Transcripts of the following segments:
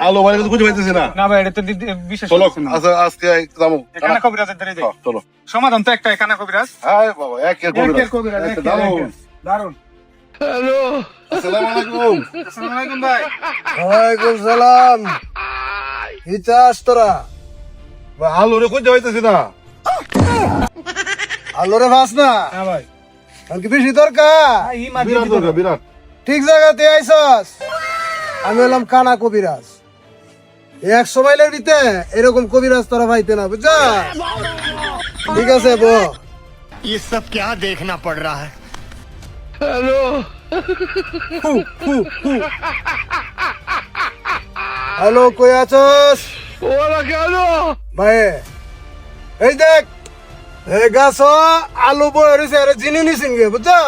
আলো মানে কিন্তু খুঁজে পাইতেছি না। না ভাই এটা তো বিশেষ চলো কিছু না। আচ্ছা আজকে যাবো। কানা কবিরাজের দ্বারে যাই। চলো। সমাধান তো একটাই, কানা কবিরাজ। হ্যাঁ বাবা একের একের কবিরাজ, একটা একের, দারুণ। একের। দারুণ। আসসালামু আলাইকুম। আসসালামু আলাইকুম ভাই। ওয়ালাইকুম সালাম। ইতাস তোরা ভাই, আলো রে খুঁজে পাইতেছি না। আলোরে ভাস না হ্যাঁ ভাই। আর কি বেশি দরকার? ই মার বিরাট দিতে দরকার, বিরাট। ঠিক জায়গাতে আইসস। আমি হলাম কানা কবিরাজ। 100 মাইলের ভিতরে এরকম কবিরাজ তোরা পাইতে না, বুঝছা? ঠিক আছে বো। ये सब क्या देखना पड़ रहा है। হ্যালো, কই আছস? ভাই এই দেখ, এই গাছ আলু বয়ে রয়েছে, আরে জিনি নিছিন গে, বুঝছা?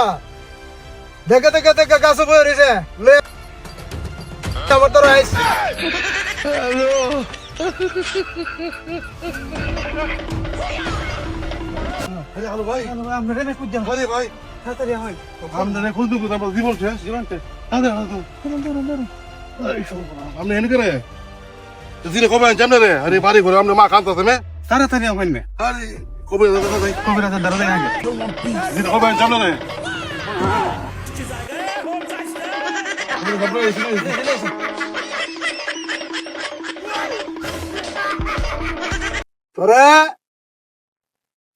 দেখে দেখে দেখে গাছ বয়ে রয়েছে। লে আমার তোর আইস। আলো ভাই, আমরা রে কুজ যান। আরে ভাই, তাড়াতাড়ি হয়। আমরা খুঁজতে খুঁজতে আমার জীবন শেষ। জীবনতে। আরে আপনি এনে করে জিরে কবে জানেন রে? আরে বাড়ি ঘরে আমরা মা কান্তাছে মে। তাড়াতাড়ি হয় না। আরে কবে দাদা ভাই কবিরাজের দ্বারে যাই আগে। জিরে কবে জানেন রে? তোরা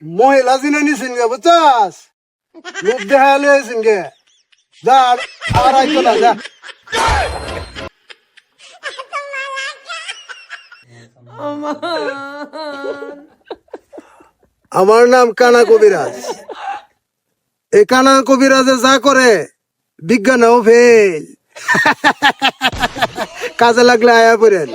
মহিলা জিনে নিছিন গে, বুঝছাস? লোক দেখা লইছিন গে। যা আর আইতো না, যা। আমার নাম কানা কবিরাজ। এই কানা কবিরাজে যা করে বিজ্ঞানেও ফেল। কাজে লাগলে আয়া পড়েন।